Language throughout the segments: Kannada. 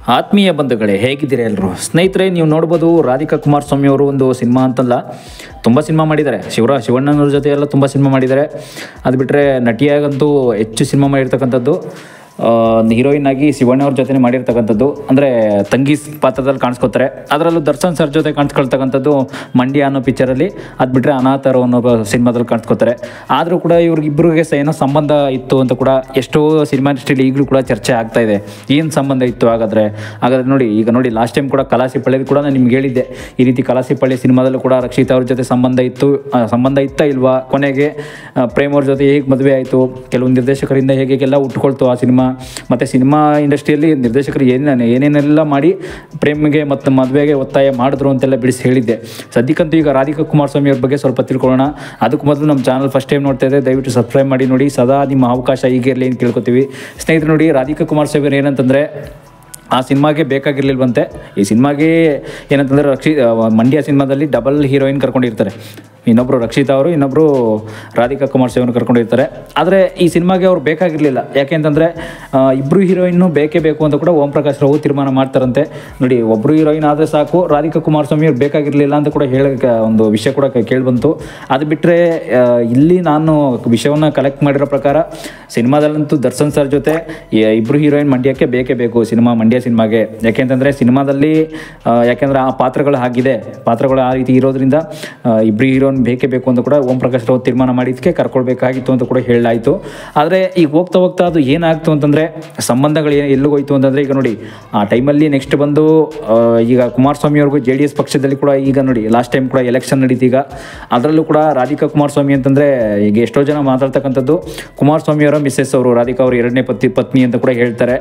ಆತ್ಮೀಯ ಬಂಧುಗಳೇ, ಹೇಗಿದ್ದೀರಾ ಎಲ್ಲರೂ? ಸ್ನೇಹಿತರೆ, ನೀವು ನೋಡ್ಬೋದು ರಾಧಿಕಾ ಕುಮಾರಸ್ವಾಮಿ ಅವರು ಒಂದು ಸಿನಿಮಾ ಅಂತಲ್ಲ, ತುಂಬ ಸಿನಿಮಾ ಮಾಡಿದ್ದಾರೆ. ಶಿವಣ್ಣನವ್ರ ಜೊತೆ ಎಲ್ಲ ತುಂಬ ಸಿನಿಮಾ ಮಾಡಿದ್ದಾರೆ. ಅದು ಬಿಟ್ಟರೆ ನಟಿಯಾಗಂತೂ ಹೆಚ್ಚು ಸಿನಿಮಾ ಮಾಡಿರ್ತಕ್ಕಂಥದ್ದು ಹೀರೋಯಿನ್ ಆಗಿ ಶಿವಣ್ಣವ್ರ ಜೊತೆ ಮಾಡಿರ್ತಕ್ಕಂಥದ್ದು, ಅಂದರೆ ತಂಗಿ ಪಾತ್ರದಲ್ಲಿ ಕಾಣಿಸ್ಕೊತಾರೆ. ಅದರಲ್ಲೂ ದರ್ಶನ್ ಸರ್ ಜೊತೆ ಕಾಣಿಸ್ಕೊಳ್ತಕ್ಕಂಥದ್ದು ಮಂಡ್ಯ ಅನ್ನೋ ಪಿಕ್ಚರಲ್ಲಿ. ಅದು ಬಿಟ್ಟರೆ ಅನಾಥರು ಅನ್ನೋ ಸಿನಿಮಾದಲ್ಲಿ ಕಾಣಿಸ್ಕೊತಾರೆ. ಆದರೂ ಕೂಡ ಇವ್ರಿಗಿಬ್ಬರಿಗೆ ಏನೋ ಸಂಬಂಧ ಇತ್ತು ಅಂತ ಕೂಡ ಎಷ್ಟೋ ಸಿನಿಮಾ ಇಂಡಸ್ಟ್ರಿಯಲ್ಲಿ ಈಗಲೂ ಕೂಡ ಚರ್ಚೆ ಆಗ್ತಾ ಇದೆ. ಏನು ಸಂಬಂಧ ಇತ್ತು ಹಾಗಾದರೆ ನೋಡಿ, ಈಗ ನೋಡಿ ಲಾಸ್ಟ್ ಟೈಮ್ ಕೂಡ ಕಲಾಸಿಪಳ್ಳಿದು ಕೂಡ ನಾನು ನಿಮ್ಗೆ ಹೇಳಿದ್ದೆ, ಈ ರೀತಿ ಕಲಾಸಿಪಳ್ಳಿ ಸಿನಿಮಾದಲ್ಲೂ ಕೂಡ ರಕ್ಷಿತಾ ಅವ್ರ ಜೊತೆ ಸಂಬಂಧ ಇತ್ತಾ ಇಲ್ವಾ, ಕೊನೆಗೆ ಪ್ರೇಮ್ ಅವ್ರ ಜೊತೆ ಹೇಗೆ ಮದುವೆ ಆಯಿತು, ಕೆಲವು ನಿರ್ದೇಶಕರಿಂದ ಹೇಗೆಲ್ಲ ಉಟ್ಕೊಳ್ತು ಆ ಸಿನಿಮಾ, ಮತ್ತು ಸಿನಿಮಾ ಇಂಡಸ್ಟ್ರಿಯಲ್ಲಿ ನಿರ್ದೇಶಕರು ಏನೇನೆಲ್ಲ ಮಾಡಿ ಪ್ರೇಮ್ಗೆ ಮತ್ತು ಮದುವೆಗೆ ಒತ್ತಾಯ ಮಾಡಿದ್ರು ಅಂತೆಲ್ಲ ಬಿಡಿಸಿ ಹೇಳಿದ್ದೆ. ಸದ್ಯಕ್ಕಂತೂ ಈಗ ರಾಧಿಕಾ ಕುಮಾರಸ್ವಾಮಿ ಅವ್ರ ಬಗ್ಗೆ ಸ್ವಲ್ಪ ತಿಳ್ಕೊಳ್ಳೋಣ. ಅದಕ್ಕೂ ಮೊದಲು ನಮ್ಮ ಚಾನಲ್ ಫಸ್ಟ್ ಟೈಮ್ ನೋಡ್ತಾ ಇದ್ದರೆ ದಯವಿಟ್ಟು ಸಬ್ಸ್ಕ್ರೈಬ್ ಮಾಡಿ ನೋಡಿ. ಸದಾ ನಿಮ್ಮ ಅವಕಾಶ ಹೀಗಿರಲಿ ಅಂತ ಕೇಳ್ಕೊತೀವಿ. ಸ್ನೇಹಿತರು ನೋಡಿ, ರಾಧಿಕಾ ಕುಮಾರಸ್ವಾಮಿ ಅವ್ರು ಏನಂತಂದರೆ ಆ ಸಿನಿಮಾಗೆ ಬೇಕಾಗಿರಲಿಲ್ವಂತೆ. ಈ ಸಿನಿಮಾಗೆ ಏನಂತಂದರೆ ಮಂಡ್ಯ ಸಿನಿಮಾದಲ್ಲಿ ಡಬಲ್ ಹೀರೋಯಿನ್ ಕರ್ಕೊಂಡಿರ್ತಾರೆ. ಇನ್ನೊಬ್ಬರು ರಕ್ಷಿತಾ ಅವರು, ಇನ್ನೊಬ್ಬರು ರಾಧಿಕಾ ಕುಮಾರಸ್ವಾಮಿ ಅವರು ಕರ್ಕೊಂಡಿರ್ತಾರೆ. ಆದರೆ ಈ ಸಿನಿಮಾಗೆ ಅವ್ರು ಬೇಕಾಗಿರಲಿಲ್ಲ. ಯಾಕೆಂತಂದರೆ ಇಬ್ಬರು ಹೀರೋಯಿನ್ನು ಬೇಕೇ ಬೇಕು ಅಂತ ಕೂಡ ಓಂ ಪ್ರಕಾಶ್ ರಾವ್ ತೀರ್ಮಾನ ಮಾಡ್ತಾರಂತೆ. ನೋಡಿ, ಒಬ್ಬರು ಹೀರೋಯಿನ್ ಆದರೆ ಸಾಕು, ರಾಧಿಕಾ ಕುಮಾರಸ್ವಾಮಿ ಅವ್ರು ಬೇಕಾಗಿರಲಿಲ್ಲ ಅಂತ ಕೂಡ ಹೇಳೋಕ್ಕೆ ಒಂದು ವಿಷಯ ಕೂಡ ಕೇಳಿಬಂತು. ಅದು ಬಿಟ್ಟರೆ ಇಲ್ಲಿ ನಾನು ವಿಷಯವನ್ನು ಕಲೆಕ್ಟ್ ಮಾಡಿರೋ ಪ್ರಕಾರ ಸಿನಿಮಾದಲ್ಲಂತೂ ದರ್ಶನ್ ಸರ್ ಜೊತೆ ಇಬ್ಬರು ಹೀರೋಯಿನ್ ಮಂಡ್ಯಕ್ಕೆ ಬೇಕೇ ಬೇಕು, ಮಂಡ್ಯ ಸಿನಿಮಾಗೆ. ಯಾಕೆಂತಂದರೆ ಸಿನಿಮಾದಲ್ಲಿ ಯಾಕೆಂದರೆ ಆ ಪಾತ್ರಗಳು ಪಾತ್ರಗಳು ಆ ರೀತಿ ಇರೋದ್ರಿಂದ ಇಬ್ಬರು ಹೀರೋಯಿನ್ ಬೇಕೇ ಬೇಕು ಅಂತ ಕೂಡ ಓಂ ಪ್ರಕಾಶ್ ರಾವ್ ತೀರ್ಮಾನ ಮಾಡಿದ್ದಕ್ಕೆ ಕರ್ಕೊಳ್ಬೇಕಾಗಿತ್ತು ಅಂತ ಕೂಡ ಹೇಳಲಾಯಿತು. ಆದರೆ ಈಗ ಹೋಗ್ತಾ ಅದು ಏನಾಗ್ತು ಅಂತಂದರೆ ಸಂಬಂಧಗಳು ಎಲ್ಲಿಗೋಯ್ತು ಅಂತಂದರೆ, ಈಗ ನೋಡಿ ಆ ಟೈಮಲ್ಲಿ ನೆಕ್ಸ್ಟ್ ಬಂದು ಈಗ ಕುಮಾರಸ್ವಾಮಿ ಅವ್ರಿಗೂ JDS ಪಕ್ಷದಲ್ಲಿ ಕೂಡ ಈಗ ನೋಡಿ ಲಾಸ್ಟ್ ಟೈಮ್ ಕೂಡ ಎಲೆಕ್ಷನ್ ನಡೀತು. ಈಗ ಅದರಲ್ಲೂ ಕೂಡ ರಾಧಿಕಾ ಕುಮಾರಸ್ವಾಮಿ ಅಂತಂದರೆ ಈಗ ಎಷ್ಟೋ ಜನ ಮಾತಾಡ್ತಕ್ಕಂಥದ್ದು ಕುಮಾರಸ್ವಾಮಿ ಅವರ ಮಿಸ್ಸೆಸ್ ಅವರು, ರಾಧಿಕಾ ಅವರು ಎರಡನೇ ಪತ್ನಿ ಅಂತ ಕೂಡ ಹೇಳ್ತಾರೆ.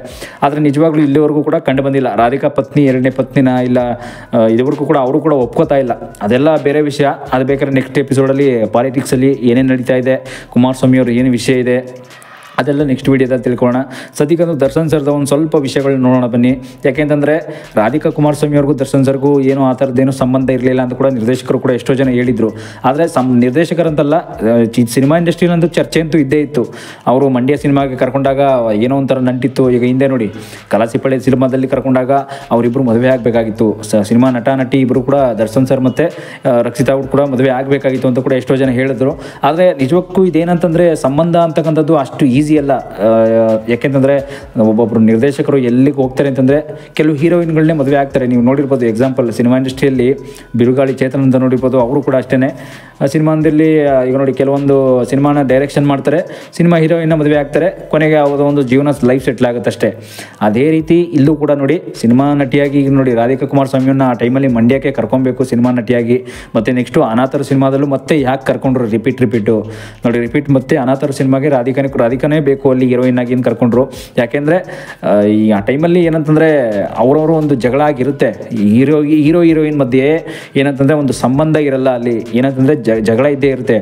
ಆದರೆ ನಿಜವಾಗ್ಲೂ ಇಲ್ಲಿವರೆಗೂ ಕೂಡ ಕಂಡು ಬಂದಿಲ್ಲ ರಾಧಿಕಾ ಪತ್ನಿ ಎರಡನೇ ಪತ್ನಿನ, ಇಲ್ಲ ಇದುವರೆಗೂ ಕೂಡ ಅವರು ಕೂಡ ಒಪ್ಕೋತಾ ಇಲ್ಲ. ಅದೆಲ್ಲ ಬೇರೆ ವಿಷಯ. ಅದು ಬೇಕಾದ್ರೆ ನೆಕ್ಸ್ಟ್ ಎಪಿಸೋಡಲ್ಲಿ ಪಾಲಿಟಿಕ್ಸಲ್ಲಿ ಏನೇನು ನಡೀತಾ ಇದೆ, ಕುಮಾರಸ್ವಾಮಿ ಅವರು ಏನು ವಿಷಯ ಇದೆ ಅದೆಲ್ಲ ನೆಕ್ಸ್ಟ್ ವೀಡಿಯೋದಲ್ಲಿ ತಿಳ್ಕೊಳ್ಳೋಣ. ಸದ್ಯಕ್ಕಂತೂ ದರ್ಶನ್ ಸರ್ದ ಒಂದು ಸ್ವಲ್ಪ ವಿಷಯಗಳನ್ನ ನೋಡೋಣ ಬನ್ನಿ. ಯಾಕೆಂತಂದರೆ ರಾಧಿಕಾ ಕುಮಾರಸ್ವಾಮಿ ಅವ್ರಿಗೂ ದರ್ಶನ್ ಸರ್ಗೂ ಏನೋ ಆ ಥರದ್ದೇನೋ ಸಂಬಂಧ ಇರಲಿಲ್ಲ ಅಂತ ಕೂಡ ನಿರ್ದೇಶಕರು ಕೂಡ ಎಷ್ಟೋ ಜನ ಹೇಳಿದರು. ಆದರೆ ನಿರ್ದೇಶಕರಂತಲ್ಲ, ಸಿನಿಮಾ ಇಂಡಸ್ಟ್ರಿಯಲ್ಲಂತೂ ಚರ್ಚೆ ಅಂತೂ ಇದ್ದೇ ಇತ್ತು. ಅವರು ಮಂಡ್ಯ ಸಿನಿಮಾಗೆ ಕರ್ಕೊಂಡಾಗ ಏನೋ ಒಂಥರ ನಂಟಿತ್ತು. ಈಗ ಹಿಂದೆ ನೋಡಿ ಕಲಾಸಿಪಳ್ಳಿ ಸಿನಿಮಾದಲ್ಲಿ ಕರ್ಕೊಂಡಾಗ ಅವರಿಬ್ಬರು ಮದುವೆ ಆಗಬೇಕಾಗಿತ್ತು. ಸಿನಿಮಾ ನಟಿ ಇಬ್ಬರು ಕೂಡ ದರ್ಶನ್ ಸರ್ ಮತ್ತು ರಕ್ಷಿತಾ ಅವ್ರು ಕೂಡ ಮದುವೆ ಆಗಬೇಕಾಗಿತ್ತು ಅಂತ ಕೂಡ ಎಷ್ಟೋ ಜನ ಹೇಳಿದ್ರು. ಆದರೆ ನಿಜಕ್ಕೂ ಇದೇನಂತಂದರೆ ಸಂಬಂಧ ಅಂತಕ್ಕಂಥದ್ದು ಅಷ್ಟು ಈಸಿ ಅಲ್ಲ. ಯಾಕೆಂತಂದರೆ ಒಬ್ಬೊಬ್ಬರು ನಿರ್ದೇಶಕರು ಎಲ್ಲಿಗೆ ಹೋಗ್ತಾರೆ ಅಂತಂದರೆ ಕೆಲವು ಹೀರೋಯಿನ್ಗಳನ್ನೇ ಮದುವೆ ಆಗ್ತಾರೆ. ನೀವು ನೋಡಿರ್ಬೋದು, ಎಕ್ಸಾಂಪಲ್ ಸಿನಿಮಾ ಇಂಡಸ್ಟ್ರಿಯಲ್ಲಿ ಬಿರುಗಾಳಿ ಚೇತನ್ ಅಂತ ನೋಡಿರ್ಬೋದು, ಅವರು ಕೂಡ ಅಷ್ಟೇ ಸಿನಿಮಾದಲ್ಲಿ ಈಗ ನೋಡಿ ಕೆಲವೊಂದು ಸಿನಿಮಾನ ಡೈರೆಕ್ಷನ್ ಮಾಡ್ತಾರೆ, ಸಿನಿಮಾ ಹೀರೋಯಿನ್ನ ಮದುವೆ ಆಗ್ತಾರೆ, ಕೊನೆಗೆ ಅವರ ಒಂದು ಜೀವನ ಲೈಫ್ ಸೆಟ್ಲ್ ಆಗುತ್ತೆ ಅಷ್ಟೇ. ಅದೇ ರೀತಿ ಇಲ್ಲೂ ಕೂಡ ನೋಡಿ ಸಿನಿಮಾ ನಟಿಯಾಗಿ ಈಗ ನೋಡಿ ರಾಧಿಕಾ ಕುಮಾರಸ್ವಾಮಿಯನ್ನ ಆ ಟೈಮಲ್ಲಿ ಮಂಡ್ಯಕ್ಕೆ ಕರ್ಕೊಬೇಕು ಸಿನಿಮಾ ನಟಿಯಾಗಿ. ಮತ್ತು ನೆಕ್ಸ್ಟು ಅನಾಥರ ಸಿನಿಮಾದಲ್ಲೂ ಮತ್ತೆ ಯಾಕೆ ಕರ್ಕೊಂಡ್ರು ರಿಪೀಟು ನೋಡಿ, ರಿಪೀಟ್ ಮತ್ತೆ ಅನಾಥರ ಸಿನಿಮಾಗೆ ರಾಧಿಕಾನೇ ಬೇಕು ಅಲ್ಲಿ ಹೀರೋಯಿನ್ ಆಗಿ ಕರ್ಕೊಂಡ್ರು. ಯಾಕೆಂದರೆ ಈ ಆ ಟೈಮಲ್ಲಿ ಏನಂತಂದರೆ ಅವರವರು ಒಂದು ಜಗಳ ಆಗಿರುತ್ತೆ. ಹೀರೋಯಿನ್ ಮಧ್ಯೆ ಏನಂತಂದರೆ ಒಂದು ಸಂಬಂಧ ಇರಲ್ಲ. ಅಲ್ಲಿ ಏನಂತಂದರೆ ಜಗಳ ಇದ್ದೇ ಇರುತ್ತೆ.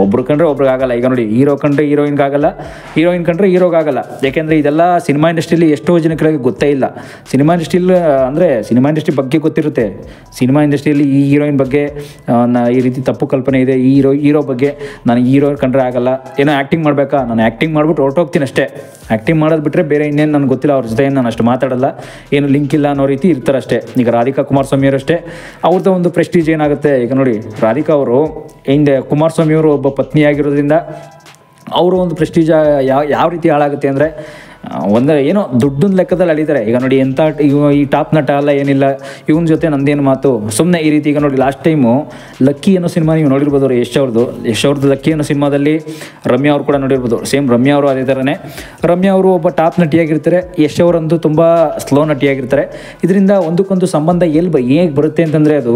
ಒಬ್ರು ಕಂಡ್ರೆ ಒಬ್ರಿಗಾಗಲ್ಲ. ಈಗ ನೋಡಿ ಹೀರೋ ಕಂಡ್ರೆ ಹೀರೋಯಿನ್ಗಾಗಲ್ಲ, ಹೀರೋಯಿನ್ ಕಂಡ್ರೆ ಹೀರೋಗಾಗಲ್ಲ. ಯಾಕೆಂದರೆ ಇದೆಲ್ಲ ಸಿನಿಮಾ ಇಂಡಸ್ಟ್ರಿಯಲ್ಲಿ ಎಷ್ಟೋ ಜನಗಳಿಗೆ ಗೊತ್ತೇ ಇಲ್ಲ. ಸಿನಿಮಾ ಇಂಡಸ್ಟ್ರಿಯಲ್ಲಿ ಅಂದರೆ ಸಿನಿಮಾ ಇಂಡಸ್ಟ್ರಿ ಬಗ್ಗೆ ಗೊತ್ತಿರುತ್ತೆ, ಸಿನಿಮಾ ಇಂಡಸ್ಟ್ರಿಯಲ್ಲಿ ಈ ಹೀರೋಯಿನ್ ಬಗ್ಗೆ ಈ ರೀತಿ ತಪ್ಪು ಕಲ್ಪನೆ ಇದೆ, ಈ ಹೀರೋ ಬಗ್ಗೆ ನನಗೆ ಹೀರೋ ಕಂಡ್ರೆ ಆಗಲ್ಲ, ಏನೋ ಆ್ಯಕ್ಟಿಂಗ್ ಮಾಡಬೇಕಾ, ನಾನು ಆ್ಯಕ್ಟಿಂಗ್ ಮಾಡ್ಬಿಟ್ಟು ಹೊರಟೋಗ್ತೀನಿ ಅಷ್ಟೇ. ಆ್ಯಕ್ಟಿಂಗ್ ಮಾಡೋದು ಬಿಟ್ಟರೆ ಬೇರೆ ಇನ್ನೇನು ನನಗೆ ಗೊತ್ತಿಲ್ಲ, ಅವ್ರ ಜೊತೆ ನಾನು ಅಷ್ಟು ಮಾತಾಡಲ್ಲ, ಏನು ಲಿಂಕ್ ಇಲ್ಲ ಅನ್ನೋ ರೀತಿ ಇರ್ತಾರೆ ಅಷ್ಟೇ. ಈಗ ರಾಧಿಕಾ ಕುಮಾರಸ್ವಾಮಿ ಅವರು ಅಷ್ಟೇ, ಅವ್ರದ್ದು ಒಂದು ಪ್ರೆಸ್ಟೀಜ್ ಏನಾಗುತ್ತೆ. ಈಗ ನೋಡಿ ರಾಧಿಕಾ ಅವರು ಹಿಂದೆ ಕುಮಾರಸ್ವಾಮಿಯವರು ಒಬ್ಬ ಪತ್ನಿಯಾಗಿರೋದ್ರಿಂದ ಅವರು ಒಂದು ಪ್ರೆಸ್ಟೀಜ್ ಯಾವ ರೀತಿ ಹಾಳಾಗುತ್ತೆ ಅಂದರೆ ಏನೋ ದುಡ್ಡಿನ ಲೆಕ್ಕದಲ್ಲಿ ಅಳಿತಾರೆ. ಈಗ ನೋಡಿ ಎಂಥ ಈ ಟಾಪ್ ನಟ ಅಲ್ಲ ಏನಿಲ್ಲ, ಇವನ ಜೊತೆ ನಂದೇನು ಮಾತು ಸುಮ್ಮನೆ ಈ ರೀತಿ. ಈಗ ನೋಡಿ ಲಾಸ್ಟ್ ಟೈಮು ಲಕ್ಕಿ ಅನ್ನೋ ಸಿನಿಮಾ ನೀವು ನೋಡಿರ್ಬೋದು, ಯಶ್ ಅವ್ರದ್ದು ಲಕ್ಕಿ ಅನ್ನೋ ಸಿನಿಮಾದಲ್ಲಿ ರಮ್ಯಾ ಅವರು ಕೂಡ ನೋಡಿರ್ಬೋದು. ಸೇಮ್ ರಮ್ಯಾ ಅವರು ಅದೇ ಥರನೇ. ರಮ್ಯಾ ಅವರು ಒಬ್ಬ ಟಾಪ್ ನಟಿಯಾಗಿರ್ತಾರೆ, ಯಶ್ ಅವರಂತೂ ತುಂಬ ಸ್ಲೋ ನಟಿಯಾಗಿರ್ತಾರೆ. ಇದರಿಂದ ಒಂದಕ್ಕೊಂದು ಸಂಬಂಧ ಹೇಗೆ ಬರುತ್ತೆ ಅಂತಂದರೆ ಅದು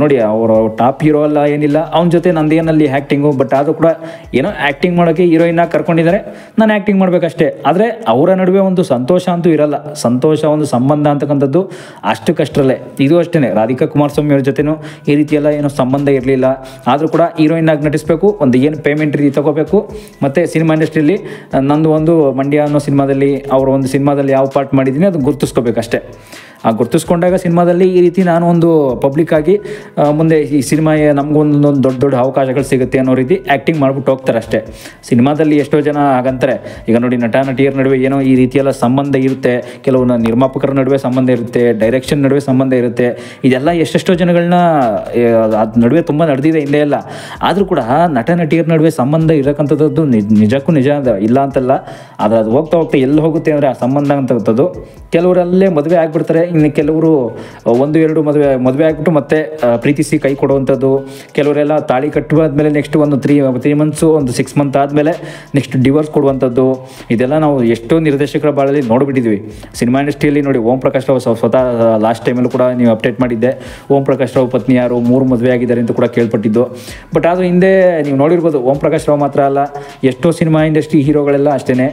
ನೋಡಿ ಅವರು ಟಾಪ್ ಹೀರೋ ಅಲ್ಲ ಏನಿಲ್ಲ, ಅವನ ಜೊತೆ ನಂದೇನಲ್ಲಿ ಆ್ಯಕ್ಟಿಂಗು. ಬಟ್ ಅದು ಕೂಡ ಏನೋ ಆ್ಯಕ್ಟಿಂಗ್ ಮಾಡೋಕ್ಕೆ ಹೀರೋಯಿನ್ನ ಕರ್ಕೊಂಡಿದ್ದಾರೆ, ನಾನು ಆ್ಯಕ್ಟಿಂಗ್ ಮಾಡಬೇಕಷ್ಟೇ. ಆದರೆ ಅವರ ನಡುವೆ ಒಂದು ಸಂತೋಷ ಅಂತೂ ಇರಲ್ಲ. ಒಂದು ಸಂಬಂಧ ಅಂತಕ್ಕಂಥದ್ದು ಅಷ್ಟಕ್ಕಷ್ಟರಲ್ಲೇ. ಇದು ಅಷ್ಟೇ, ರಾಧಿಕಾ ಕುಮಾರಸ್ವಾಮಿ ಅವ್ರ ಜೊತೆನೂ ಈ ರೀತಿಯೆಲ್ಲ ಏನೋ ಸಂಬಂಧ ಇರಲಿಲ್ಲ. ಆದರೂ ಕೂಡ ಹೀರೋಯಿನ್ ಆಗಿ ನಟಿಸಬೇಕು, ಒಂದು ಏನು ಪೇಮೆಂಟ್ ರೀತಿ ತೊಗೋಬೇಕು. ಮತ್ತು ಸಿನಿಮಾ ಇಂಡಸ್ಟ್ರಿಯಲ್ಲಿ ನಂದು ಒಂದು ಮಂಡ್ಯ ಅನ್ನೋ ಸಿನಿಮಾದಲ್ಲಿ ಅವರ ಒಂದು ಸಿನಿಮಾದಲ್ಲಿ ಯಾವ ಪಾರ್ಟ್ ಮಾಡಿದ್ದೀನಿ ಅದು ಗುರುತಿಸ್ಕೋಬೇಕಷ್ಟೇ. ಗುರುತಿಸ್ಕೊಂಡಾಗ ಸಿನಿಮಾದಲ್ಲಿ ಈ ರೀತಿ ನಾನು ಒಂದು ಪಬ್ಲಿಕ್ ಆಗಿ ಮುಂದೆ ಈ ಸಿನಿಮಾ ನಮಗೊಂದೊಂದು ದೊಡ್ಡ ದೊಡ್ಡ ಅವಕಾಶಗಳು ಸಿಗುತ್ತೆ ಅನ್ನೋ ರೀತಿ ಆ್ಯಕ್ಟಿಂಗ್ ಮಾಡ್ಬಿಟ್ಟು ಹೋಗ್ತಾರೆ ಅಷ್ಟೇ. ಸಿನಿಮಾದಲ್ಲಿ ಎಷ್ಟೋ ಜನ ಹಾಗಂತಾರೆ. ಈಗ ನೋಡಿ, ನಟ ನಟಿಯರ ನಡುವೆ ಏನೋ ಈ ರೀತಿಯೆಲ್ಲ ಸಂಬಂಧ ಇರುತ್ತೆ, ಕೆಲವು ನಿರ್ಮಾಪಕರ ನಡುವೆ ಸಂಬಂಧ ಇರುತ್ತೆ, ಡೈರೆಕ್ಷನ್ ನಡುವೆ ಸಂಬಂಧ ಇರುತ್ತೆ. ಇದೆಲ್ಲ ಎಷ್ಟೆಷ್ಟೋ ಜನಗಳನ್ನ ಅದ್ರ ನಡುವೆ ತುಂಬ ನಡೆದಿದೆ ಹಿಂದೆ ಎಲ್ಲ. ಆದರೂ ಕೂಡ ನಟ ನಟಿಯರ ನಡುವೆ ಸಂಬಂಧ ಇರಕ್ಕಂಥದ್ದು ನಿಜಕ್ಕೂ ನಿಜ ಇಲ್ಲ ಅಂತಲ್ಲ. ಆದರೆ ಅದು ಹೋಗ್ತಾ ಹೋಗ್ತಾ ಎಲ್ಲಿ ಹೋಗುತ್ತೆ ಅಂದರೆ ಆ ಸಂಬಂಧ ಅಂತಕ್ಕಂಥದ್ದು ಕೆಲವರಲ್ಲೇ ಮದುವೆ ಆಗಿಬಿಡ್ತಾರೆ. ಇನ್ನು ಕೆಲವರು 1-2 ಮದುವೆ ಆಗಿಬಿಟ್ಟು ಮತ್ತೆ ಪ್ರೀತಿಸಿ ಕೈ ಕೊಡುವಂಥದ್ದು. ಕೆಲವರೆಲ್ಲ ತಾಳಿ ಕಟ್ಟುವಾದ್ಮೇಲೆ ನೆಕ್ಸ್ಟ್ ಒಂದು 3 ಮಂತ್ಸು, ಒಂದು 6 ಮಂತ್ ಆದಮೇಲೆ ನೆಕ್ಸ್ಟ್ ಡಿವೋರ್ಸ್ ಕೊಡುವಂಥದ್ದು. ಇದೆಲ್ಲ ನಾವು ಎಷ್ಟೋ ನಿರ್ದೇಶಕರ ಬಾಳಲ್ಲಿ ನೋಡಿಬಿಟ್ಟಿದ್ವಿ ಸಿನಿಮಾ ಇಂಡಸ್ಟ್ರಿಯಲ್ಲಿ. ನೋಡಿ, ಓಂ ಪ್ರಕಾಶ್ ರಾವ್ ಸ್ವತಃ ಲಾಸ್ಟ್ ಟೈಮಲ್ಲೂ ಕೂಡ ನೀವು ಅಪ್ಡೇಟ್ ಮಾಡಿದ್ದೆ, ಓಂ ಪ್ರಕಾಶ್ ರಾವ್ ಪತ್ನಿ ಯಾರು 3 ಮದುವೆ ಆಗಿದ್ದಾರೆ ಅಂತ ಕೂಡ ಕೇಳ್ಪಟ್ಟಿದ್ದು. ಬಟ್ ಆದರೂ ಹಿಂದೆ ನೀವು ನೋಡಿರ್ಬೋದು, ಓಂ ಪ್ರಕಾಶ್ ರಾವ್ ಮಾತ್ರ ಅಲ್ಲ, ಎಷ್ಟೋ ಸಿನಿಮಾ ಇಂಡಸ್ಟ್ರಿ ಹೀರೋಗಳೆಲ್ಲ ಅಷ್ಟೇ.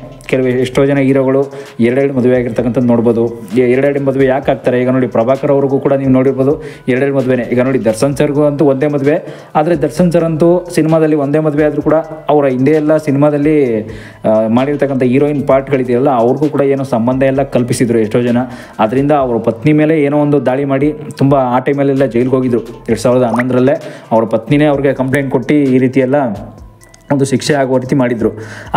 ಎಷ್ಟೋ ಜನ ಹೀರೋಗಳು 2 ಮದುವೆ ಆಗಿರ್ತಕ್ಕಂಥದ್ದು ನೋಡ್ಬೋದು. 2 ಮದುವೆ ಯಾಕೆ ಆಗ್ತಾರೆ? ಈಗ ನೋಡಿ, ಪ್ರಭಾಕರ್ ಅವ್ರಿಗೂ ಕೂಡ ನೀವು ನೋಡಿರ್ಬೋದು 2 ಮದುವೆನೇ. ಈಗ ನೋಡಿ, ದರ್ಶನ್ ಸರ್ಗೂ ಅಂತೂ ಒಂದೇ ಮದುವೆ. ಆದರೆ ದರ್ಶನ್ ಸರ್ ಅಂತೂ ಸಿನಿಮಾದಲ್ಲಿ ಒಂದೇ ಮದುವೆ ಆದರೂ ಕೂಡ ಅವರ ಹಿಂದೆ ಎಲ್ಲ ಸಿನಿಮಾದಲ್ಲಿ ಮಾಡಿರ್ತಕ್ಕಂಥ ಹೀರೋಯಿನ್ ಪಾರ್ಟ್ಗಳಿದೆಯಲ್ಲ, ಅವ್ರಿಗೂ ಕೂಡ ಏನೋ ಸಂಬಂಧ ಎಲ್ಲ ಕಲ್ಪಿಸಿದ್ರು ಎಷ್ಟೋ ಜನ. ಅದರಿಂದ ಅವ್ರ ಪತ್ನಿ ಮೇಲೆ ಏನೋ ಒಂದು ದಾಳಿ ಮಾಡಿ ತುಂಬ ಆ ಟೈಮಲ್ಲೆಲ್ಲ ಜೈಲಿಗೆ ಹೋಗಿದ್ರು. 2011ರಲ್ಲೇ ಅವ್ರ ಪತ್ನಿನೇ ಅವ್ರಿಗೆ ಕಂಪ್ಲೇಂಟ್ ಕೊಟ್ಟು ಈ ರೀತಿ ಎಲ್ಲ ಒಂದು ಶಿಕ್ಷೆ ಆಗುವ ರೀತಿ ಮಾಡಿದರು.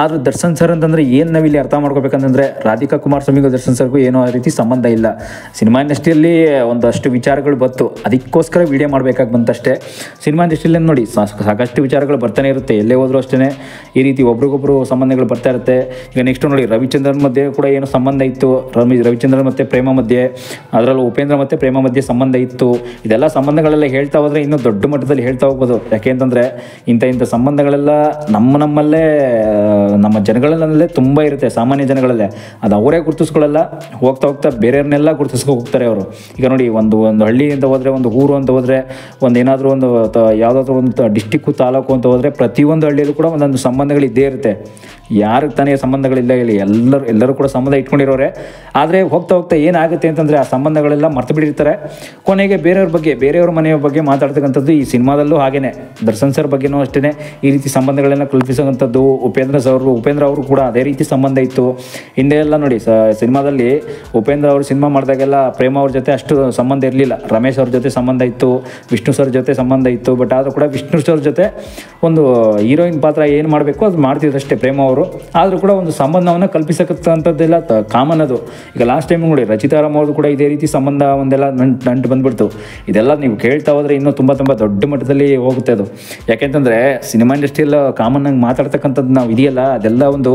ಆದರೂ ದರ್ಶನ್ ಸರ್ ಅಂತಂದರೆ ಏನು ನಾವಿಲ್ಲಿ ಅರ್ಥ ಮಾಡ್ಕೋಬೇಕಂತಂದರೆ, ರಾಧಿಕಾ ಕುಮಾರಸ್ವಾಮಿಗೂ ದರ್ಶನ್ ಸರ್ಗೂ ಏನೋ ಆ ರೀತಿ ಸಂಬಂಧ ಇಲ್ಲ. ಸಿನಿಮಾ ಇಂಡಸ್ಟ್ರಿಯಲ್ಲಿ ಒಂದಷ್ಟು ವಿಚಾರಗಳು ಬಂತು, ಅದಕ್ಕೋಸ್ಕರ ವೀಡಿಯೋ ಮಾಡಬೇಕಾಗಿ ಬಂತಷ್ಟೇ. ಸಿನಿಮಾ ಇಂಡಸ್ಟ್ರಿಯಲ್ಲಿ ನೋಡಿ ಸಾಕಷ್ಟು ವಿಚಾರಗಳು ಬರ್ತಾನೆ ಇರುತ್ತೆ, ಎಲ್ಲೇ ಹೋದರೂ ಅಷ್ಟೇ ಈ ರೀತಿ ಒಬ್ರಿಗೊಬ್ರು ಸಂಬಂಧಗಳು ಬರ್ತಾ ಇರುತ್ತೆ. ಈಗ ನೆಕ್ಸ್ಟ್ ನೋಡಿ, ರವಿಚಂದ್ರನ್ ಮಧ್ಯೆ ಕೂಡ ಏನೋ ಸಂಬಂಧ ಇತ್ತು, ರವಿಚಂದ್ರನ್ ಮತ್ತು ಪ್ರೇಮ ಮಧ್ಯೆ, ಅದರಲ್ಲೂ ಉಪೇಂದ್ರ ಮತ್ತು ಪ್ರೇಮ ಮಧ್ಯೆ ಸಂಬಂಧ ಇತ್ತು. ಇದೆಲ್ಲ ಸಂಬಂಧಗಳೆಲ್ಲ ಹೇಳ್ತಾ ಹೋದರೆ ಇನ್ನೂ ದೊಡ್ಡ ಮಟ್ಟದಲ್ಲಿ ಹೇಳ್ತಾ ಹೋಗ್ಬೋದು. ಯಾಕೆ ಅಂತಂದರೆ ಇಂಥ ಸಂಬಂಧಗಳೆಲ್ಲ ನಮ್ಮಲ್ಲೇ ನಮ್ಮ ಜನಗಳಲ್ಲೇ ತುಂಬ ಇರುತ್ತೆ, ಸಾಮಾನ್ಯ ಜನಗಳಲ್ಲೇ. ಅದು ಅವರೇ ಗುರುತಿಸ್ಕೊಳ್ಳಲ್ಲ, ಹೋಗ್ತಾ ಹೋಗ್ತಾ ಬೇರೆಯವ್ರನ್ನೆಲ್ಲ ಗುರುತಿಸ್ಕೊ ಹೋಗ್ತಾರೆ ಅವರು. ಈಗ ನೋಡಿ, ಒಂದು ಹಳ್ಳಿಯಿಂದ ಹೋದರೆ, ಒಂದು ಊರು ಅಂತ ಹೋದರೆ, ಏನಾದರೂ ಒಂದು ಯಾವುದಾದ್ರೂ ಒಂದು ಡಿಸ್ಟಿಕ್ಕು ತಾಲೂಕು ಅಂತ ಹೋದರೆ, ಪ್ರತಿಯೊಂದು ಹಳ್ಳಿಯಲ್ಲೂ ಕೂಡ ಒಂದೊಂದು ಸಂಬಂಧಗಳು ಇದ್ದೇ ಇರುತ್ತೆ. ಯಾರಿಗೆ ತಾನೇ ಸಂಬಂಧಗಳಿಲ್ಲ ಹೇಳಿ? ಎಲ್ಲರೂ ಕೂಡ ಸಂಬಂಧ ಇಟ್ಕೊಂಡಿರೋರೆ. ಆದರೆ ಹೋಗ್ತಾ ಹೋಗ್ತಾ ಏನಾಗುತ್ತೆ ಅಂತಂದರೆ ಆ ಸಂಬಂಧಗಳೆಲ್ಲ ಮರ್ತು ಬಿಟ್ಟಿರ್ತಾರೆ. ಕೊನೆಗೆ ಬೇರೆಯವ್ರ ಮನೆಯ ಬಗ್ಗೆ ಮಾತಾಡ್ತಕ್ಕಂಥದ್ದು ಈ ಸಿನಿಮಾದಲ್ಲೂ ಹಾಗೇ. ದರ್ಶನ್ ಸರ್ ಬಗ್ಗೆನೂ ಅಷ್ಟೇ ಈ ರೀತಿ ಸಂಬಂಧಗಳನ್ನು ಕಲ್ಪಿಸುವಂಥದ್ದು. ಉಪೇಂದ್ರ ಅವರು ಕೂಡ ಅದೇ ರೀತಿ ಸಂಬಂಧ ಇತ್ತು ಹಿಂದೆ ಎಲ್ಲ. ನೋಡಿ, ಸಿನಿಮಾದಲ್ಲಿ ಉಪೇಂದ್ರ ಅವರು ಸಿನಿಮಾ ಮಾಡಿದಾಗೆಲ್ಲ ಪ್ರೇಮ ಅವ್ರ ಜೊತೆ ಅಷ್ಟು ಸಂಬಂಧ ಇರಲಿಲ್ಲ. ರಮೇಶ್ ಅವ್ರ ಜೊತೆ ಸಂಬಂಧ ಇತ್ತು, ವಿಷ್ಣು ಸರ್ ಜೊತೆ ಸಂಬಂಧ ಇತ್ತು. ಬಟ್ ಆದರೂ ಕೂಡ ವಿಷ್ಣು ಸರ್ ಜೊತೆ ಒಂದು ಹೀರೋಯಿನ್ ಪಾತ್ರ ಏನು ಮಾಡಬೇಕು ಅದು ಮಾಡ್ತಿದ್ದಷ್ಟೇ ಪ್ರೇಮ ಅವರು. ಆದರೂ ಕೂಡ ಒಂದು ಸಂಬಂಧವನ್ನು ಕಲ್ಪಿಸಕ್ಕಂಥದ್ದೆಲ್ಲ ಕಾಮನ್ ಅದು. ಈಗ ಲಾಸ್ಟ್ ಟೈಮ್ ನೋಡಿ, ರಚಿತಾರಾಮ್ ಅವ್ರದ್ದು ಕೂಡ ಇದೇ ರೀತಿ ಸಂಬಂಧ ಒಂದೆಲ್ಲ ನಂಟು ಬಂದುಬಿಡ್ತು. ಇದೆಲ್ಲ ನೀವು ಕೇಳ್ತಾ ಹೋದರೆ ಇನ್ನೂ ತುಂಬ ದೊಡ್ಡ ಮಟ್ಟದಲ್ಲಿ ಹೋಗುತ್ತೆ ಅದು. ಯಾಕೆಂತಂದರೆ ಸಿನಿಮಾ ಇಂಡಸ್ಟ್ರಿಯಲ್ಲಿ ಕಾಮನ್ ಆಗಿ ಮಾತಾಡ್ತಕ್ಕಂಥದ್ದು ನಾವು ಇದೆಯಲ್ಲ, ಅದೆಲ್ಲ ಒಂದು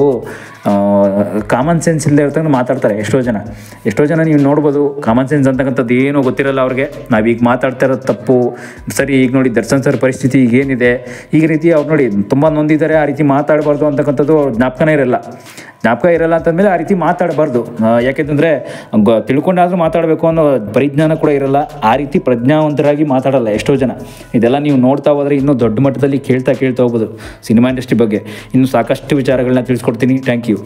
ಕಾಮನ್ ಸೆನ್ಸ್ ಇಲ್ಲದೆ ಇರ್ತಕ್ಕಂಥ ಮಾತಾಡ್ತಾರೆ ಎಷ್ಟೋ ಜನ ನೀವು ನೋಡ್ಬೋದು. ಕಾಮನ್ ಸೆನ್ಸ್ ಅಂತಕ್ಕಂಥದ್ದು ಏನೂ ಗೊತ್ತಿರಲ್ಲ ಅವ್ರಿಗೆ. ನಾವೀಗ ಮಾತಾಡ್ತಾ ಇರೋದು ತಪ್ಪು ಸರಿ. ಈಗ ನೋಡಿ, ದರ್ಶನ್ ಸರ್ ಪರಿಸ್ಥಿತಿ ಈಗೇನಿದೆ, ಈ ರೀತಿ ಅವ್ರು ನೋಡಿ ತುಂಬ ನೊಂದಿದ್ದಾರೆ, ಆ ರೀತಿ ಮಾತಾಡಬಾರ್ದು ಅಂತಕ್ಕಂಥದ್ದು ಜ್ಞಾಪಕ ಇರಲ್ಲ ಅಂತಂದಮೇಲೆ ಆ ರೀತಿ ಮಾತಾಡಬಾರ್ದು. ಯಾಕೆಂತಂದರೆ ತಿಳ್ಕೊಂಡಾದ್ರೂ ಮಾತಾಡಬೇಕು ಅನ್ನೋ ಪರಿಜ್ಞಾನ ಕೂಡ ಇರಲ್ಲ. ಆ ರೀತಿ ಪ್ರಜ್ಞಾವಂತರಾಗಿ ಮಾತಾಡಲ್ಲ ಎಷ್ಟೋ ಜನ. ಇದೆಲ್ಲ ನೀವು ನೋಡ್ತಾ ಹೋದರೆ ಇನ್ನೂ ದೊಡ್ಡ ಮಟ್ಟದಲ್ಲಿ ಕೇಳ್ತಾ ಹೋಗ್ಬೋದು ಸಿನಿಮಾ ಇಂಡಸ್ಟ್ರಿ ಬಗ್ಗೆ. ಇನ್ನೂ ಸಾಕಷ್ಟು ವಿಚಾರಗಳನ್ನ ತಿಳಿಸ್ಕೊಡ್ತೀನಿ. Thank you.